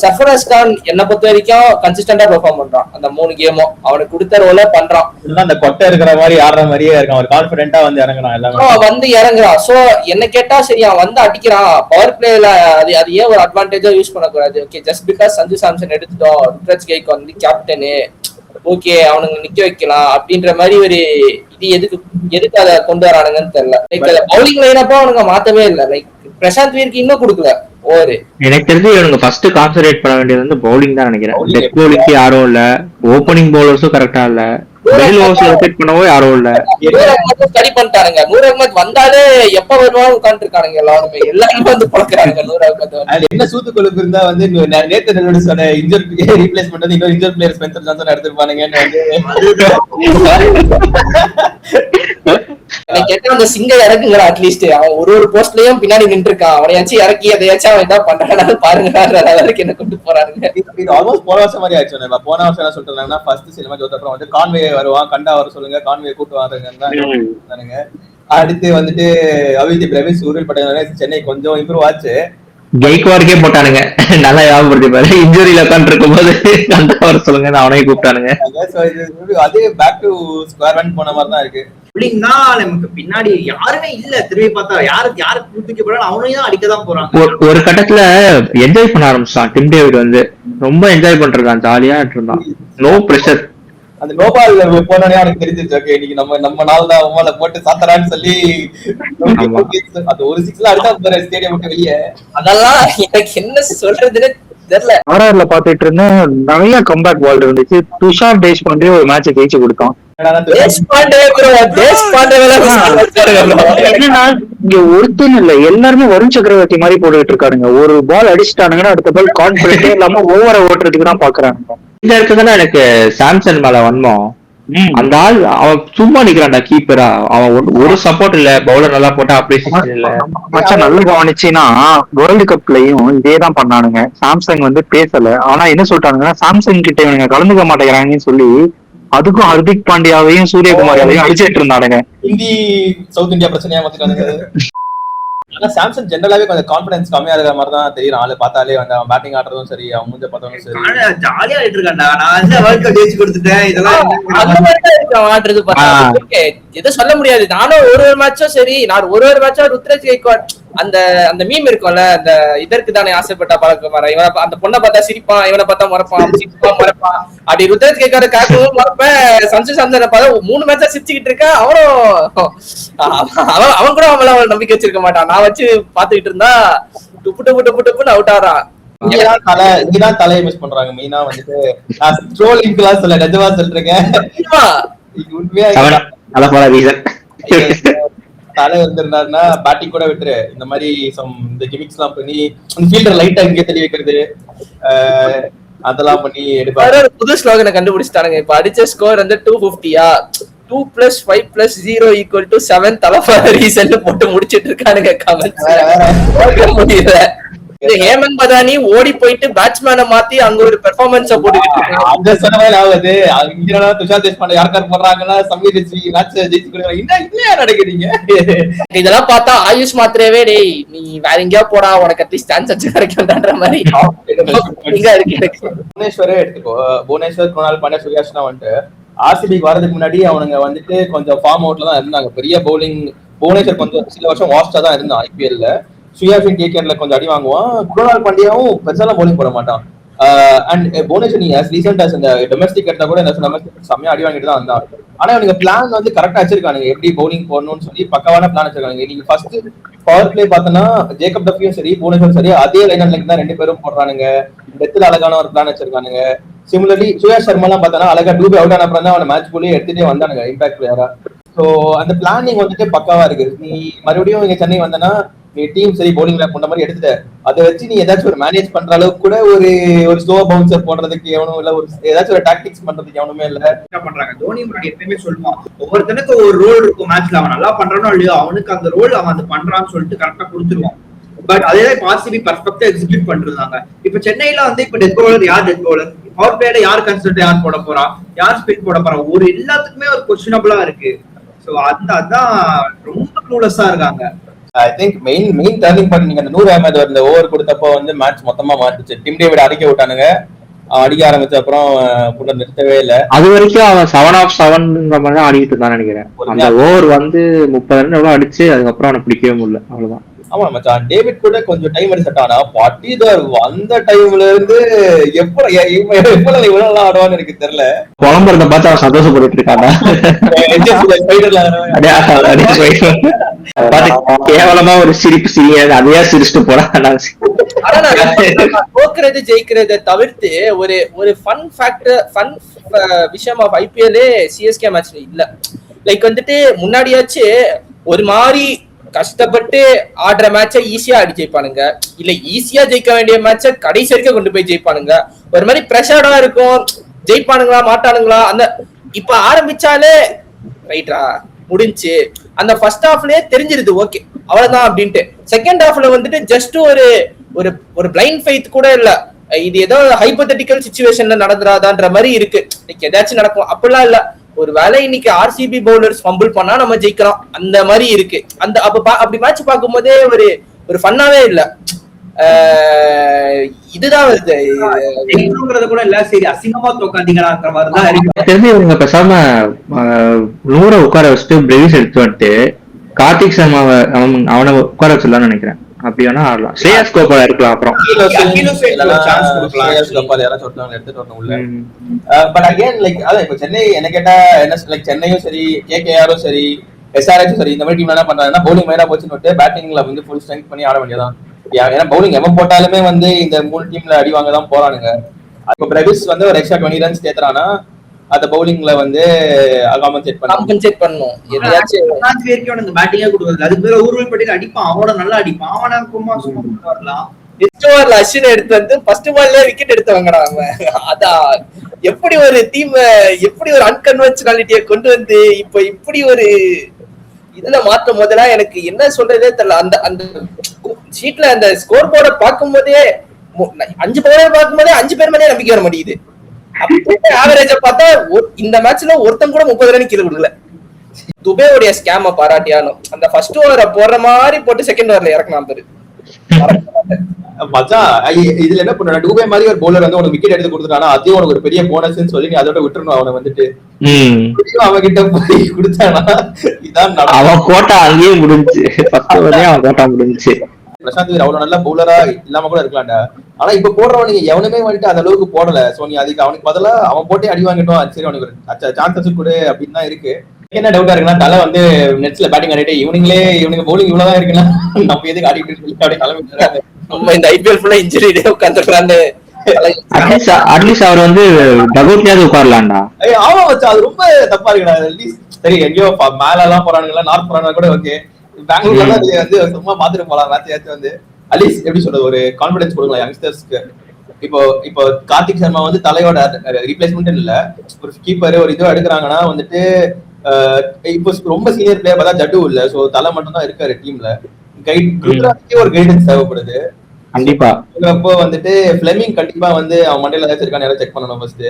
சர்ஃபராஸ் கான் என்ன பொறுத்த வரைக்கும் கன்சிஸ்டன்டா பெர்ஃபார்ம் பண்றான். அந்த 3 கேமும் அவனுக்கு கொடுத்த ரோல பண்றான். அந்த கொட்டை இருக்கிற மாதிரி ஆடுற மாதிரியே இருக்கான், ஒரு கான்பிடென்ட்டா வந்து இறங்குறான், எல்லாமே வந்து இறங்குறான். சோ என்ன கேட்டா சரி, அவன் வந்து அடிக்கிறான் பவர் பிளேல, அது ஏன் ஒரு அட்வான்டேஜா யூஸ் பண்ணக்கூடாது? Okay, just because Sanju Samson எடுத்துட்டோம், ருத்ராஜ் கெய்க்வாட் வந்து கேப்டனு, ஓகே அவனுங்க நிக்க வைக்கலாம் அப்படின்ற மாதிரி ஒரு இது எதுக்கு அதை கொண்டு வரானுங்கன்னு தெரியல. லைக் பவுலிங் லைனப்பா அவனுங்க மாத்தவே இல்லை. லைக் பிரசாந்த் வீருக்கு இன்னும் கொடுக்கல ஓவரு. எனக்கு தெரிஞ்சு இவனுங்க ஃபர்ஸ்ட் கான்சென்ட்ரேட் பண்ண வேண்டியது வந்து பவுலிங் தான் நினைக்கிறேன். டெத் பவுலிங்க்கு யாரும் இல்ல, ஓப்பனிங் பவுலர்ஸும் கரெக்டா இல்ல, மிடில் ஓவர்ஸ்ல ரொட்டேட் பண்ணவோ யாரும் இல்ல. ஸ்டடி பண்ணிட்டானுங்க. நூர் அகமத் வந்தாலே எப்ப வருவாங்க உட்கார்ந்து இருக்கானுங்க, எல்லாருமே வந்து பழக்கிறாங்க. நூர் அகமத் என்ன சூத்து கொழுப்பு இருந்தா வந்து நேத்து நெல்லுடைய இன்ஜர் ரீப்ளேஸ் பண்றது இன்னொரு இன்ஜர் பிளேயர் ஸ்பென்சர் ஜான்சன் எடுத்துப்பானுங்கன்னு எனக்கு கேட்டா அந்த சிங்கர் இறக்குங்கிற அட்லீஸ்ட் அவன் ஒரு போஸ்ட்லயும் பின்னாடி நின்று இருக்கான். அவனையாச்சும் இறக்கி எதையாச்சும் அவன் என்ன பண்றான்னு பாருங்க, என்ன கொண்டு போறானுங்க. இது ஆல்மோஸ்ட் போன வருஷம் மாதிரி ஆயிடுச்சு. போன வருஷம் என்ன சொல்லிட்டு ஃபர்ஸ்ட் சினிமா ஜோத் அப்புறம் வந்து கான்வே வருவான், கண்டா வர சொல்லுங்க, கான்வே கூட்டு வாருங்க. அடுத்து வந்துட்டு அவிதீப் ரவி, சூரியல் பட்டேல், சென்னை கொஞ்சம் இம்ப்ரூவ் ஆச்சு. கெய்க்வாடுக்கே போட்டானுங்க, நல்லா ஞாபகப்படுத்தி பாரு. இன்ஜுரியில உட்காந்து இருக்கும் போது கண்டா வர சொல்லுங்க, அவனையும் கூப்பிட்டானுங்க. அதே பேக் டு ஸ்கொயர் ஒன் போன மாதிரி தான் இருக்கு. நமக்கு பின்னாடி யாருமே இல்ல, திரும்பி பார்த்தா யாருக்கு தூக்கி போறாங்க, அவனையும் தான் அடிக்கதான் போறாங்க. ஒரு கட்டத்துல என்ஜாய் பண்ண ஆரம்பிச்சான் டிம் டேவிட் வந்து, ரொம்ப என்ஜாய் பண்றான், ஜாலியா இருந்தான், நோ பிரஷர். அந்த நோபால் போனோடனே அவனுக்கு தெரிஞ்சிருச்சு, ஓகே இன்னைக்கு நம்ம நாள் தான் உமால போட்டு சாத்தரான்னு சொல்லி அது ஒரு 6 அடிச்சா ஸ்டேடியம் விட்டு வெளியே. அதெல்லாம் எனக்கு என்ன சொல்றதுன்னு தெரியல. ஆர்ஆர்ல பாத்துட்டு இருந்தேன், நிறைய கம்பேக் பால் இருந்துச்சு. துஷார் தேஷ்பாண்டே ஒரு மேட்ச் ஜெயிச்சு கொடுத்தான். இங்க ஒருத்தன் இல்ல, எல்லாருமே வருண் சக்கரவர்த்தி மாதிரி போட்டுக்கிட்டு இருக்காருங்க. ஒரு பால் அடிச்சுட்டானுங்கன்னா அடுத்த பால் கான்பிடன்டே இல்லாம ஓவரா ஓட்டுறதுக்கு தான் பாக்குறாங்க. இந்த இடத்துல எனக்கு சாம்சன் மேல வந்தோம். அந்த ஆள் அவன் சும்மா நிக்கிறான்டா கீப்பரா, அவன் ஒரு சப்போர்ட் இல்ல, பவுலர் நல்லா போட்டா அப்ரிசியேஷன் இல்ல. மச்சான் நல்லா கவனிச்சுன்னா வேர்ல்டு கப்லயும் இதேதான் பண்ணானுங்க. சாம்சங் வந்து பேசல, ஆனா என்ன சொல்லிட்டானுங்கன்னா சாம்சங் கிட்ட இவனுங்க கலந்துக்க மாட்டேங்கிறாங்கன்னு சொல்லி அதுக்கும் ஹர்திக் பாண்டியாவையும் சூரியகுமாரையும் அடிச்சிட்டு இருந்தானுங்க. ஹிந்தி சவுத் இந்தியா பிரச்சனையா மாத்திட்டானுங்க. ஆனா சாம்சங் ஜெனரலாவே கொஞ்சம் கான்பிடன்ஸ் கம்மியா இருக்கிற மாதிரி தான் தெரியும். ஆளு பார்த்தாலே வந்து அவன் பேட்டிங் ஆடுறதும் சரி, அவன் மூஞ்ச பார்த்தாலும் சரி, ஜாலியா ஆயிட்டு இருக்கான்டா. நான் வேர்ல்ட் கப் ஜெயிச்சு கொடுத்துட்டேன், இதெல்லாம் ஆடுறது பார்த்தா எதை சொல்ல முடியாது. நானும் ஒரு மேட்சும் சரி, நான் ஒரு மேட்சும் ருத்ராஜ் கெய்க்வாட் அந்த மீம் இருக்கும்ல, அந்த இதற்கு தானே ஆசைப்பட்டா பழக்கமாற, இவனை அந்த பொண்ணை பார்த்தா சிரிப்பான், இவனை பார்த்தா மறப்பான், சிரிப்பான் மறப்பான். அப்படி ருத்ராஜ் கெய்க்வாட் காக்கவும் மறப்பேன், சஞ்சு சாம்சனை பார்த்தா 3 மேட்சா சிரிச்சுக்கிட்டு இருக்கேன். அவன் கூட அவன் நம்பிக்கை வச்சிருக்க மாட்டான். நான் வச்சு பாத்துக்கிட்டு இருந்தா டுப்புன்னு அவுட் ஆறான். இங்கதான் தலையை மிஸ் பண்றாங்க மெயினா வந்துட்டு. நான் ட்ரோலிங்லாம் சொல்ல, நிஜமா சொல்றேன், தலை வந்திருந்தாருன்னா பேட்டிங் கூட விட்டுரு, இந்த மாதிரி இந்த கிமிக்ஸ் எல்லாம் பண்ணி ஃபீல்டர் லைட்டா இங்கே தெளி வைக்கிறது அதெல்லாம் பண்ணி எடுப்பாரு. புது ஸ்லோகனை கண்டுபிடிச்சிட்டானுங்க. இப்ப அடிச்ச ஸ்கோர் வந்து 250யா, 2 + 5 + 0 = 7 தலைஃபாரி ரீசன் போட்டு முடிச்சிட்டு இருக்கானுங்க. கமெண்ட்ஸ் முடியல. இந்த ஹேமந்த் பதானி ஓடி போயிட்டு பேட்ஸ்மேனை மாத்தி அங்க ஒரு பெர்ஃபார்மன்ஸ போட்டுக்கிட்டு அந்த சொன்ன மாதிரி ஆகுது. இங்க துஷார் தேஷ்பாண்டே யாருக்கார் போடுறாங்கன்னா சமீர் மேட்ச் ஜெயிச்சு கொடுக்குறாங்க. என்ன நடக்குறீங்க? இதெல்லாம் பார்த்தா ஆயுஷ் மாத்திரவே டேய் நீ வேற எங்கேயா போடா உனக்கு அட்லீஸ்ட் சான்ஸ் வச்சு கிடைக்கும்ன்ற மாதிரி இங்க இருக்கு. புவனேஸ்வரே எடுத்துக்கோ. புவனேஸ்வர், குணால் பாண்டியா, சுயாஷ்னா வந்துட்டு ஆர்சிபிக்கு வரதுக்கு முன்னாடி அவனுங்க வந்துட்டு கொஞ்சம் ஃபார்ம் அவுட்ல தான் இருந்தாங்க. பெரிய பவுலிங் புவனேஸ்வர் கொஞ்சம் சில வருஷம் வாஸ்டா தான் இருந்தான் ஐபிஎல்ல. சுயாஷின் கேகேர்ல கொஞ்சம் அடி வாங்குவான். குணால் பாண்டியாவும் பெருசாலாம் பவுலிங் போட மாட்டான். அண்ட் புவனேஸ்வர் நீ ரீசெண்டா இந்த டொமஸ்டிக் எடுத்தா கூட இந்த டொமஸ்டிக் செம்மையா அடி வாங்கிட்டு தான் இருந்தான். ஆனா இவங்க பிளான் வந்து கரெக்டா வச்சிருக்கானுங்க, எப்படி பவுலிங் போடணும்னு சொல்லி பக்கவான பிளான் வச்சிருக்காங்க. நீங்க ஃபர்ஸ்ட் பவர் பிளே பார்த்தோன்னா ஜேக்கப் டஃபியும் சரி புவனேஸ்வரும் சரி அதே லைன் அண்ட் லைன் தான் ரெண்டு பேரும் போடுறானுங்க. டெத்தில் அழகான ஒரு பிளான் வச்சிருக்கானுங்க. சிமிலர்லி சுயாஷ் சர்மா எல்லாம் பார்த்தோன்னா அழகா டூபி அவுட் ஆன அப்புறம் தான் அவனை மேட்ச் போலயே எடுத்துட்டே வந்தானுங்க இம்பாக்ட் பிளேயரா. ஸோ அந்த பிளானிங் வந்துட்டு பக்காவா இருக்கு. நீ மறுபடியும் இங்க சென்னை வந்தனா நீ டீம் சரி பவுலிங் லேப் பண்ண மாதிரி எடுத்துட்ட, அதை வச்சு நீ ஏதாச்சும் ஒரு மேனேஜ் பண்ற அளவுக்கு கூட ஒரு ஸ்லோ பவுன்சர் போடுறதுக்கு எவனும் இல்ல, ஒரு ஏதாச்சும் ஒரு டாக்டிக்ஸ் பண்றதுக்கு எவனுமே இல்ல. என்ன பண்றாங்க தோனி முன்னாடி எப்பயுமே சொல்லுவான், ஒவ்வொருத்தனுக்கு ஒரு ரோல் இருக்கும் மேட்ச்ல, அவன் நல்லா பண்றானோ இல்லையோ அவனுக்கு அந்த ரோல் அவன் அது பண்றான்னு சொல்லிட்டு கரெக்டா கொடுத்துருவான். பட் அதேதான் இப்ப ஆர்சிபி பர்ஃபெக்ட்டா எக்ஸிக்யூட் பண்றாங்க. இப்ப சென்னையில வந்து இப்ப டெத் பவுலர் யார், டெத் பவுலர் பவர் பிளேல யார் கன்சிடர், யார் போட போறா, யார் ஸ்பின் போட போறா, ஒரு எல்லாத்துக்குமே ஒரு கொஸ்டினபிளா இருக்கு. சோ அதான் ரொம்ப க்ளூலெஸ்ஸா இருக்காங்க. I think main turning point நீங்க அந்த 100 அஹமத் இந்த ஓவர் கொடுத்தப்போ வந்து மேட்ச் மொத்தமா மாறிடுச்சு. டிம் டேவிட் அடிக்க விட்டானுங்க, அடிக்க ஆரம்பிச்ச அப்புறம் கூட நிறுத்தவே இல்ல. அது வரைக்கும் அவன் 7/7 மாதிரி தான் ஆடிட்டு இருந்தான்னு நினைக்கிறேன். அந்த ஓவர் வந்து 30 ரன் எவ்வளவு அடிச்சு அதுக்கப்புறம் அவனை பிடிக்கவே முடியல, அவ்வளவுதான். ஆமா மச்சான், டேவிட் கூட கொஞ்சம் டைம் எடுத்து செட் ஆனா பட்டிதர் அந்த டைம்ல இருந்து எப்ப இவ்வளவு ஆடுவான்னு எனக்கு தெரியல. குழம்புறத பார்த்து அவன் சந்தோஷப்பட்டு இருக்காங்க. கேவலமா ஒரு சிரிப்பு சிரியாது, அதையா சிரிச்சுட்டு போறான். தோக்குறது ஜெயிக்கிறத தவிர்த்து ஒரு ஃபன் ஃபேக்டர், ஃபன் விஷயம் ஆஃப் ஐபிஎல் சிஎஸ்கே மேட்ச்ல இல்ல. லைக் வந்துட்டு முன்னாடியாச்சு ஒரு மாதிரி கஷ்டப்பட்டு ஆடுற மேட்சை ஈஸியா அடி ஜெயிப்பானுங்க, இல்ல ஈஸியா ஜெயிக்க வேண்டிய மேட்சை கடைசி வரைக்கும் கொண்டு போய் ஜெயிப்பானுங்க. ஒரு மாதிரி பிரஷர்டா இருக்கும், ஜெயிப்பானுங்களா மாட்டானுங்களா. அந்த இப்ப ஆரம்பிச்சாலே ரைட்டா முடிஞ்சு அந்த ஃபர்ஸ்ட் ஹாஃப்லயே தெரிஞ்சிருது ஓகே அவ்வளவுதான் அப்படின்ட்டு. செகண்ட் ஹாஃப்ல வந்துட்டு ஜஸ்ட் ஒரு பிளைண்ட் ஃபெய்த் கூட இல்ல, இது ஏதோ ஹைபோதெட்டிக்கல் சிச்சுவேஷன்ல நடந்துராதான்ற மாதிரி இருக்கு. ஏதாச்சும் நடக்கும் அப்படிலாம் இல்ல, ஒரு வேலை இன்னைக்கு ஆர்சிபி பவுலர்ஸ் ஃபம்பிள் பண்ணா நம்ம ஜெயிக்கலாம் அந்த மாதிரி இருக்கு. அந்த அப்படி மேட்ச் பார்க்கும் போதே ஒரு ஃபன்னாவே இல்ல. இதுதான் வருது கூட இல்ல, சரி அசிங்கமா தோக்காதீங்களாங்கிற மாதிரி தான் இருக்கு. தெரிஞ்சு இவங்க பேசாம 100 உட்கார வச்சுட்டு பிரேவிஸ் எடுத்து வந்துட்டு கார்த்திக் சர்மாவை அவனை உட்கார வச்சிடலாம்னு நினைக்கிறேன். அப்படி வேணா ஆடலாம். ஸ்ரேயாஸ் கோபால் இருக்கலாம். அப்புறம் பட் அகைன் லைக் அதான் இப்ப சென்னை என்ன கேட்டா என்ன லைக் சென்னையும் சரி கேகேஆரும் சரி எஸ்ஆர்எச்சும் சரி இந்த மாதிரி டீம் என்ன பண்றாங்கன்னா பவுலிங் மேல போச்சுன்னு பேட்டிங்ல வந்து ஃபுல் ஸ்ட்ரெங்க் பண்ணி ஆட வேண்டியதான். ஏன்னா பவுலிங் எவன் போட்டாலுமே வந்து இந்த 3 டீம்ல அடி வாங்க தான் போறானுங்க. இப்போ பிரவிஸ் வந்து ஒரு எக்ஸ்ட்ரா 20 ரன்ஸ் கேட்கறானா அந்த பவுலிங்ல வந்து காம்பன்சேட் பண்ணனும். எதையாச்சும் அவனுக்கு பேட்டிங்கே கொடுக்குறது, அதுக்கு பேர் ஊர்வல் பட்டியல் அடிப்பான், அவனோட நல்லா அடிப்பான், அவனை சும்மா வரலாம். நெக்ஸ்ட் ஓவர்ல அஸ்வின் எடுத்து வந்து ஃபர்ஸ்ட் பால்ல விக்கெட் எடுத்தவங்கடா அவன். அதான் எப்படி ஒரு டீம் எப்படி ஒரு அன்கன்வென்ஷனாலிட்டியை கொண்டு வந்து இப்ப இப்படி ஒரு இதுல மாற்றும் போதெல்லாம் எனக்கு என்ன சொல்றதே தெரியல. அந்த ஷீட்ல அந்த ஸ்கோர் போர்டை பார்க்கும் போதே 5 பவுலர் பார்க்கும் போதே 5 பேர் மேலே நம்பிக்கை வர மாட்டேங்குது. ஆவரேஜ பார்த்தா இந்த மேட்ச்ல ஒருத்தன் கூட 30 ரன் கீழே கொடுக்கல. துபேவுடைய ஸ்கேம பாராட்டியானும் அந்த ஃபர்ஸ்ட் ஓவரை போடுற மாதிரி போட்டு செகண்ட் ஓவர்ல இறக்கணும் பேரு. இதுல என்ன பண்ண டூபே மாதிரி ஒரு பவுலர் வந்து உனக்கு விக்கெட் எடுத்து கொடுத்துட்டானா அதையும் உனக்கு ஒரு பெரிய போனஸ் சொல்லி நீ அதோட விட்டுறணும். அவனை வந்துட்டு அவன் கிட்ட போய் கொடுத்தானா இதான் அவன் கோட்டா அங்கேயே முடிஞ்சு. அவன் கோட்டா முடிஞ்சு. பிரசாந்த் வீர் அவ்வளவு நல்ல பவுலரா இல்லாம கூட இருக்கலாம்டா. ஆனா இப்ப போடுறவனுக்கு எவனுமே வந்துட்டு அந்த அளவுக்கு போடல. சோ நீ அதுக்கு அவனுக்கு பதிலா அவன் போட்டு அடி வாங்கிட்டோம், சரி அவனுக்கு சான்சஸ் கூட அப்படின்னு தான் இருக்கு. என்ன டவுட்டா இருக்குன்னா தலை வந்து நெட்ஸ்ல பேட்டிங் ஆடிட்டு இவனுக்கு பவுலிங் இவ்வளவுதான் இருக்குன்னா நம்ம எதுக்கு ஆடிட்டு சொல்லி அப்படியே கிளம்பிட்டு நம்ம இந்த ஐபிஎல் ஃபுல்லா இன்ஜுரியே உட்காந்துருக்கான்னு அட்லீஸ்ட் அவர் வந்து டகவுட்லயாவது உட்காரலாம்டா. ஆமா வச்சா அது ரொம்ப தப்பா இருக்குடா. அட்லீஸ்ட் சரி எங்கேயோ மேல எல்லாம் போறானுங்களா, நார்த் போறாங்க கூட ஓகே, பெங்களூர்ல வந்து சும்மா மாத்திட்டு போலாம் மேட்ச் வந்து அட்லீஸ்ட் எப்படி சொல்றது ஒரு கான்பிடன்ஸ் கொடுக்கலாம் யங்ஸ்டர்ஸ்க்கு. இப்போ கார்த்திக் சர்மா வந்து தலையோட ரீப்ளேஸ்மெண்ட் இல்ல, ஒரு கீப்பர் ஒரு இதோ எடுக்கிறாங்கன்னா வந்துட்டு இப்போ ரொம்ப சீனியர் பிளேயர் பார்த்தா ஜட்டு இல்ல, சோ தலை மட்டும் தான் இருக்காரு டீம்ல. கைட் குஜராத்துக்கே ஒரு கைடன்ஸ் தேவைப்படுது. கண்டிப்பா. அப்போ வந்துட்டு பிளெமிங் கண்டிப்பா வந்து அவன் மண்டையில ஏதாச்சும் இருக்கான்னு யாராவது செக் பண்ணணும் ஃபர்ஸ்ட்.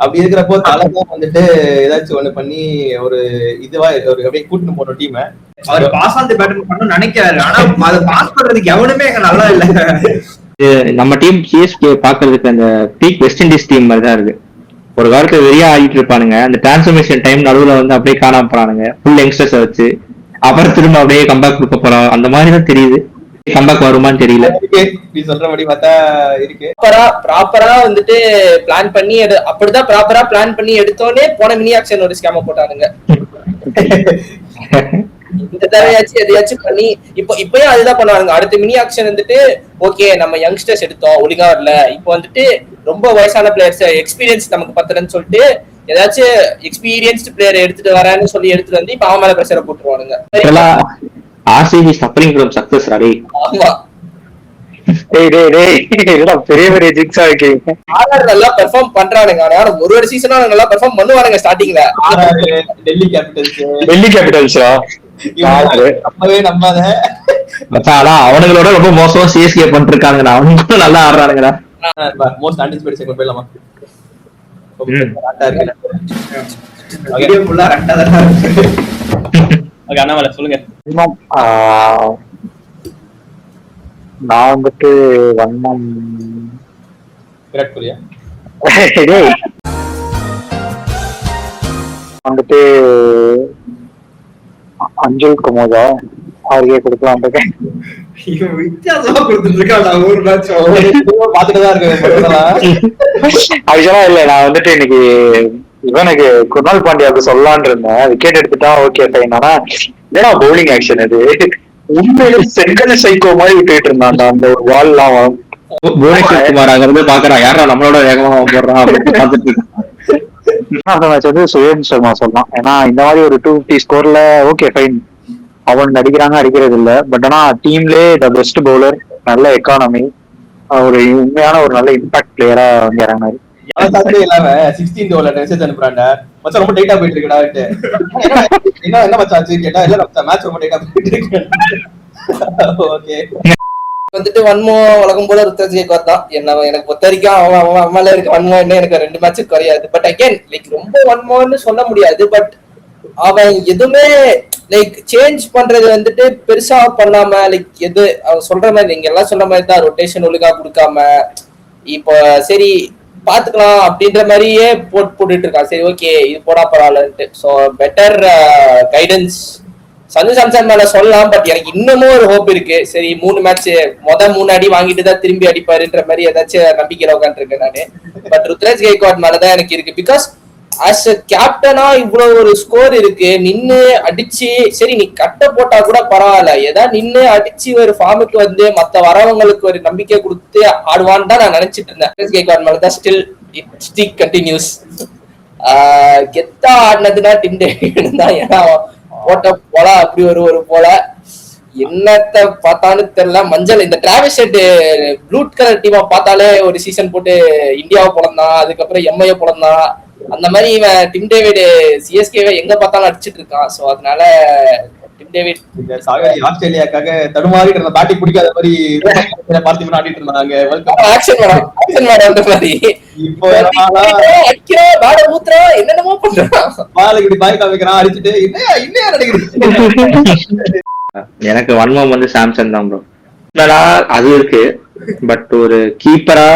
அப்படி இருக்கிறப்போ தலைதான் வந்துட்டு ஏதாச்சும் ஒண்ணு பண்ணி ஒரு இதுவா ஒரு அப்படியே கூட்டிட்டு போன டீம். அவர் பாஸ் ஆன் தி பேட்டிங் பண்ணணும்னு நினைக்கிறாரு, ஆனா அதை பாஸ் பண்றதுக்கு எவனுமே அங்க நல்லா இல்ல. நம்ம டீம் சிஎஸ்கே பாக்குறதுக்கு அந்த பீக் வெஸ்ட் இண்டீஸ் டீம் மாதிரி தான் இருக்கு. ஒரு காலத்துல வெளியே ஆடிட்டு இருப்பானுங்க, அந்த டிரான்ஸ்ஃபர்மேஷன் டைம் நடுவுல வந்து அப்படியே காணாம போறானுங்க ஃபுல் யங்ஸ்டர்ஸ் வச்சு. அப்புறம் திரும்ப அப்படியே கம்பேக் கொடுக்க போறோம் அந்த மாதிரி தான் தெரியுது. கம்பேக் வருமான்னு தெரியல. நீ சொல்றபடி பார்த்தா இருக்கு. ப்ராப்பரா வந்துட்டு பிளான் பண்ணி அப்படிதான் ப்ராப்பரா பிளான் பண்ணி எடுத்தோடனே போன மினி ஆக்ஷன் ஒரு ஸ்கேம போட்டானுங்க. இந்த தடவையாச்சும் எதையாச்சும் பண்ணி இப்பயும் அதுதான் பண்ணுவாங்க. அடுத்த மினி ஆக்ஷன் வந்துட்டு ஓகே நம்ம யங்ஸ்டர்ஸ் எடுத்தோம் ஒழுங்கா வரல, இப்போ வந்துட்டு ரொம்ப வயசான பிளேயர்ஸ் எக்ஸ்பீரியன்ஸ் நமக்கு பத்தலன்னு சொல்லிட்டு ஏதாச்சும் எக்ஸ்பீரியன்ஸ்டு பிளேயர் எடுத்துட்டு வரேன்னு சொல்லி எடுத்துட்டு வந்து இப்ப அவன் மேல பிரஷரை போட்டுருவானுங்க. ஆர்சிபி சஃபரிங் ஃப்ரம் சக்சஸ் ராடி. ஆமா பெரிய பெரிய ஜிக்ஸா இருக்கீங்க. ஆர்ஆர் நல்லா பெர்ஃபார்ம் பண்றானுங்க, ஆனா ஒரு சீசனா நல்லா பெர்ஃபார்ம் பண்ணுவானுங்க ஸ்டார்டிங்ல. டெல்லி கேபிட்டல்ஸ் டெல்லி கேபிட்டல்ஸா அப்பவே நம்பாத. ஆனா அவனுங்களோட ரொம்ப மோசமா சிஎஸ்கே பண்ணிருக்கானுங்கடா. அவனுக்கு நல்லா ஆடுறானுங்கடா. மோஸ்ட் ஆன்டிசிபேட்டட் செகண்ட் போயிடலாமா? வீடியோ ஃபுல்லா ரெண்டா தான் இருக்கு. ஓகே அண்ணாமலை சொல்லுங்க. நான் வந்துட்டு வண்ணம் விராட் கோலியா வந்துட்டு அஞ்சுல் குமோதா அவருக்கே கொடுக்கலாம் இருக்கேன். வித்தியாசமா கொடுத்துட்டு இருக்கான் ஒரு மேட்ச் பாத்துட்டுதான் இருக்கேன். ஆக்சுவலா இல்ல, நான் வந்துட்டு இன்னைக்கு இவனுக்கு குணால் பாண்டியாவுக்கு சொல்லலான் இருந்தேன். விக்கெட் எடுத்துட்டா ஓகே ஃபைன், ஆனா ஏன்னா பவுலிங் ஆக்ஷன் அது உண்மையிலே செங்கல் சைக்கோ மாதிரி விட்டுட்டு இருந்தான். அந்த ஒரு வால் எல்லாம் புவனேஸ்வர் குமார் அங்க இருந்து பாக்குறான், யாரா நம்மளோட வேகமா போடுறான் அப்படின்னு பாத்துட்டு இருக்கான். அந்த மேட்ச் வந்து சுயன் சர்மா சொல்லலாம். ஏன்னா இந்த மாதிரி ஒரு 250 ஸ்கோர்ல ஓகே ஃபைன் அவன் அடிக்கிறாங்க அடிக்கிறது இல்ல, பட் ஆனா டீம்லே த பெஸ்ட் பவுலர், நல்ல எக்கானமி, ஒரு உண்மையான ஒரு நல்ல இம்பாக்ட் பிளேயரா வந்து இறங்கினாரு. இல்லாம 16th ஓவர்ல மெசேஜ் அனுப்புறாங்க, மச்சான் ரொம்ப டைட்டா போயிட்டு இருக்குடா. என்ன மச்சான் ஆச்சு கேட்டா இல்ல மேட்ச் ரொம்ப டைட்டா போயிட்டு இருக்கு. ஓகே வந்துட்டு வன்மோ வழக்கம் போல ருத்ராஜ் கேக்வாட் தான். எனக்கு பொறுத்த வரைக்கும் அவன் அம்மால இருக்க வன்மோ என்ன எனக்கு 2 மேட்ச் குறையாது. பட் அகைன் லைக் ரொம்ப வன்மோன்னு சொல்ல முடியாது. பட் அவன் எதுவுமே லைக் சேஞ்ச் பண்றது வந்துட்டு பெருசா பண்ணாம லைக் எது அவன் சொல்ற மாதிரி நீங்க எல்லாம் சொல்ற மாதிரி தான் ரொட்டேஷன் ஒழுங்கா கொடுக்காம இப்போ சரி பாத்துக்கலாம் அப்படின்ற மாதிரியே போட்டுட்டு இருக்கான். சரி ஓகே இது போடா பரவாயில்லன்ட்டு. So better guidance Sanju Samson மேல சொல்லலாம். பட் எனக்கு இன்னமும் ஒரு ஹோப் இருக்கு. சரி 3 மேட்ச் 3 அடி வாங்கிட்டு தான் திரும்பி அடிப்பாருன்ற மாதிரி ஏதாச்சும் நம்பிக்கையில உட்காந்துருக்கேன் நானு. பட் ருத்ராஜ் கெய்க்வாட் மேலதான் எனக்கு இருக்கு. பிகாஸ் ஆஸ் அ கேப்டனா இவ்வளவு ஒரு ஸ்கோர் இருக்கு, நின்னு அடிச்சு சரி நீ கட்ட போட்டா கூட பரவாயில்ல, ஏதாவது நின்னு அடிச்சு ஒரு ஃபார்முக்கு வந்து மத்த வரவங்களுக்கு ஒரு நம்பிக்கை கொடுத்து ஆடுவான்னு தான் நான் நினைச்சிட்டு இருந்தேன். கெய்க்வாட் மேலதான் ஸ்டில் ஸ்டிக் கண்டினியூஸ். கெத்தா ஆடினதுன்னா டிம் டேவிட் தான். ஏன்னா போட்ட போல அப்படி ஒரு போல என்னத்த பார்த்தான்னு தெரியல. மஞ்சள் இந்த டிராவிஸ் ஹெட் ப்ளூ கலர் டீமா பார்த்தாலே ஒரு சீசன் போட்டு இந்தியாவை பிறந்தான், அதுக்கப்புறம் எம்ஐ பிறந்தான். அந்த மாதிரி இவன் டிம் டேவிட் சிஎஸ்கேவை எங்க பார்த்தாலும் அடிச்சிட்டு இருக்கான். சோ அதனால டிம் டேவிட் ஆஸ்திரேலியாக்காக தடுமாறிட்டு இருந்த பேட்டிங் பிடிக்காத மாதிரி பார்த்திபன் ஆடிட்டு இருந்தாங்க. ஆக்ஷன் அந்த மாதிரி இப்போ அடிக்கிறா பேட ஊத்துறா என்னென்னமோ பண்றான், பாலுக்கு இப்படி பாய் காமிக்கிறான் அடிச்சுட்டு இன்னும் நடக்குது. எனக்கு வன்மம் வந்து சாம்சங் தான் ப்ரோ. அது இருக்கு, பட் ஒரு கீப்பரா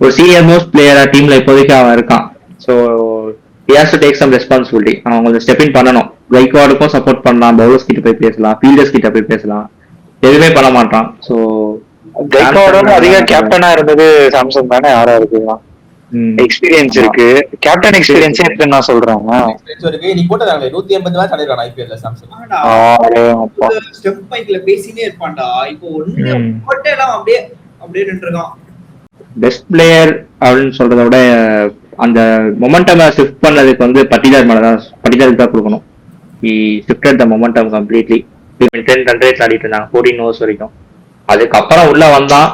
ஒரு சீனியர் மோஸ்ட் பிளேயரா டீம்ல இப்போதைக்கு அவன் இருக்கான். So he has to take some responsibility. அவன் கொஞ்சம் ஸ்டெப் இன் பண்ணணும். கைக்வாடுக்கும் சப்போர்ட் பண்ணலாம், பவுலர்ஸ் கிட்ட போய் பேசலாம், ஃபீல்டர்ஸ் கிட்ட போய் பேசலாம், எதுவுமே பண்ண மாட்டான். ஸோ கைக்வாடோட அதிக கேப்டனா இருந்தது சாம்சங் தானே. யாரா இருக்குங்களா எக்ஸ்பீரியன்ஸ் இருக்கு, கேப்டன் எக்ஸ்பீரியன்ஸ் இருக்குன்னு நான் சொல்றேன். நீ போட்டதாங்களே 180 மேட்ச் ஆடிருக்கான் ஐபிஎல்ல சாம்சங். ஸ்டெப் பைக்ல பேசினே இருப்பான்டா. இப்போ ஒண்ணு போட்டேலாம் அப்படியே நின்றுறான். பெஸ்ட் பிளேயர் அப்படின்னு சொல்றத விட அந்த மொமெண்டம் ஷிஃப்ட் பண்ணதுக்கு வந்து பட்டிதாருக்கு தான் கொடுக்கணும். he shifted the momentum completely. 10 run rate ஆடிட்டு இருந்தாங்க 14 ஓவர்ஸ் வரைக்கும். அதுக்கப்புறம் உள்ள வந்தான்,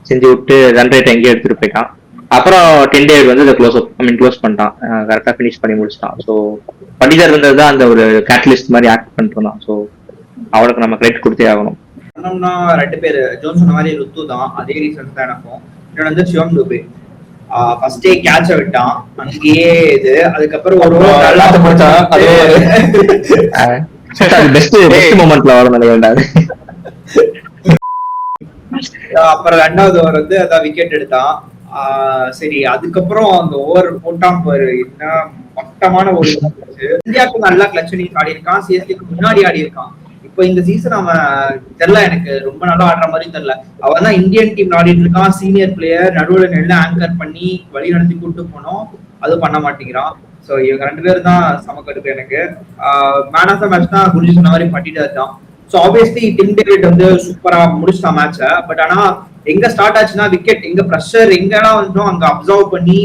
செஞ்சு விட்டு ரன் ரேட் எங்கேயும் எடுத்துட்டு போயிட்டான். அப்புறம் 10 டேஸ் வந்து இதை க்ளோஸ் பண்ணிட்டான், கரெக்டாக ஃபினிஷ் பண்ணி முடிச்சிட்டான். ஸோ பட்டிதார் இருந்தது தான் அந்த ஒரு கேட்டலிஸ்ட் மாதிரி ஆக்ட் பண்ணிட்டு இருந்தான். ஸோ அவனுக்கு நம்ம கிரெடிட் கொடுத்தே ஆகணும். சொன்னோம்னா 2 பேரு ஜோன் சொன்ன மாதிரி ருத்து தான், அதே ரீசன் தான் எனக்கும். இன்னொன்று வந்து சிவம் துபே. ஃபர்ஸ்டே கேட்ச விட்டான் அங்கேயே இது, அதுக்கப்புறம் ஒரு நல்லா முடிச்சான். பெஸ்ட் மொமெண்ட்ல வரும் நினைக்கிறேன். அப்புறம் 2வது ஓவர் வந்து அதான் விக்கெட் எடுத்தான். சரி, அதுக்கப்புறம் அந்த ஓவர் போட்டான் பாரு, என்ன மட்டமான ஒரு இந்தியாவுக்கு நல்லா கிளட்ச் இன்னிங்ஸ் ஆடி இருக்கான், சிஎஸ்கேக்கு முன்னாடி ஆடி இருக்கான். இப்போ இந்த சீசன் அவன் தெரியல, எனக்கு ரொம்ப நல்லா ஆடுற மாதிரி தெரியல. அவன் தான் இந்தியன் டீம் ஆடிட்டு இருக்கான், சீனியர் பிளேயர், நடுவில் நெல்ல ஆங்கர் பண்ணி வழி நடத்தி கூட்டு போனோம், அது பண்ண மாட்டேங்கிறான். ஸோ இவங்க 2 பேர் தான் சமக்கடுப்பு எனக்கு. மேன் ஆஃப் த மேட்ச் தான் குருஜி சொன்ன மாதிரி பட்டிட்டார் தான். ஸோ ஆப்வியஸ்லி டிம் டேவிட் வந்து சூப்பரா முடிச்சிட்டான் மேட்சை. பட் ஆனா எங்க ஸ்டார்ட் ஆச்சுன்னா விக்கெட் எங்க ப்ரெஷர் எங்கெல்லாம் வந்துட்டோம் அங்க அப்சர்வ் பண்ணி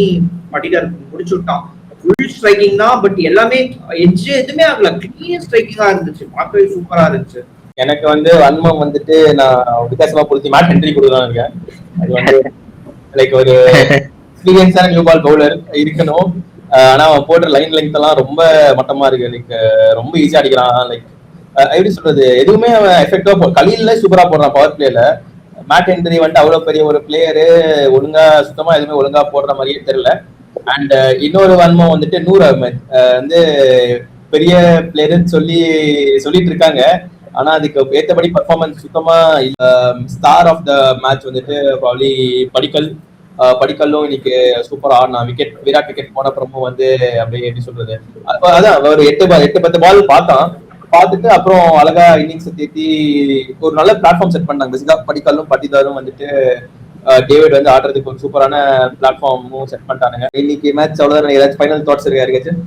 பட்டிட்டார் முடிச்சு விட்டான். ஃபுல் ஸ்ட்ரைக்கிங் தான், பட் எல்லாமே எட்ஜ் எதுவுமே ஆகல, கிளீன் ஸ்ட்ரைக்கிங்கா இருந்துச்சு, பார்க்கவே சூப்பரா இருந்துச்சு. எனக்கு வந்து வன்மம் வந்துட்டு நான் வித்தியாசமா பொருத்தி மேட் ஹென்ரி கொடுக்கலாம் இருக்கேன். அது வந்து லைக் ஒரு எக்ஸ்பீரியன்ஸான நியூ பால் பவுலர் இருக்கணும். ஆனா அவன் போடுற லைன் லெங்த் எல்லாம் ரொம்ப மட்டமா இருக்கு. லைக் ரொம்ப ஈஸியா அடிக்கிறான். லைக் எப்படி சொல்றது, எதுவுமே அவன் எஃபெக்டிவா கலீல்ல சூப்பரா போடுறான் பவர் பிளேல. மேட் ஹென்ரி வந்துட்டு அவ்வளவு பெரிய ஒரு பிளேயரு, ஒழுங்கா சுத்தமா எதுவுமே ஒழுங்கா போடுற மாதிரியே தெரியல. அண்ட் இன்னொரு வன்மம் வந்துட்டு நூர் அஹ்மத் வந்து பெரிய பிளேயர்னு சொல்லிட்டு இருக்காங்க. ஆனா அதுக்கு ஏத்தபடி பர்ஃபார்மன்ஸ் சுத்தமா ஸ்டார் ஆஃப் த மேட்ச் வந்துட்டு ப்ராப்ளி படிக்கல்லும் இன்னைக்கு சூப்பரா ஆடினா. விராட் விக்கெட் போன அப்புறமும் வந்து அப்படியே எப்படி சொல்றது, அதான் ஒரு 8-10 பால் பார்த்துட்டு அப்புறம் அழகா இன்னிங்ஸ் தேத்தி ஒரு நல்ல பிளாட்ஃபார்ம் செட் பண்ணாங்க. படிக்கல்லும் பட்டிதாரும் வந்துட்டு டேவிட் வந்து ஆடுறதுக்கு ஒரு சூப்பரான பிளாட்ஃபார்மும் செட் பண்ணிட்டானுங்க. இன்னைக்கு மேட்ச் அவ்வளவுதான். ஏதாச்சும் ஃபைனல் தாட்ஸ் இருக்கா யாருக்காச்சும்?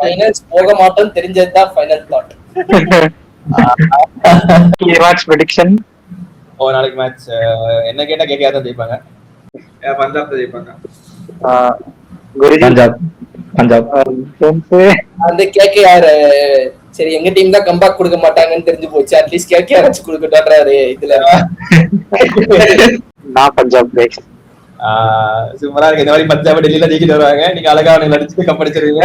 ஃபைனல்ஸ் போக மாட்டோம்னு தெரிஞ்சதுதான் ஃபைனல் தாட். மேட்ச் ப்ரெடிக்ஷன் நாளைக்கு மேட்ச் என்ன கேட்டா கேட்க தான் ஜெயிப்பாங்க. பஞ்சாப் ஜெயிப்பாங்க. பஞ்சாப் அந்த கேகேஆர் சரி எங்க டீம் தான் கம்பேக் கொடுக்க மாட்டாங்கன்னு தெரிஞ்சு போச்சு. அட்லீஸ்ட் கேகேஆர் வச்சு கொடுக்கட்டாரு இதுல. நான் பஞ்சாப் சூப்பரா இருக்கு. இந்த மாதிரி பஞ்சாப் டெல்லியில ஜெயிக்கிட்டு வருவாங்க. நீங்க அழகா நடிச்சுட்டு கப்படிச்சிருவீங்க.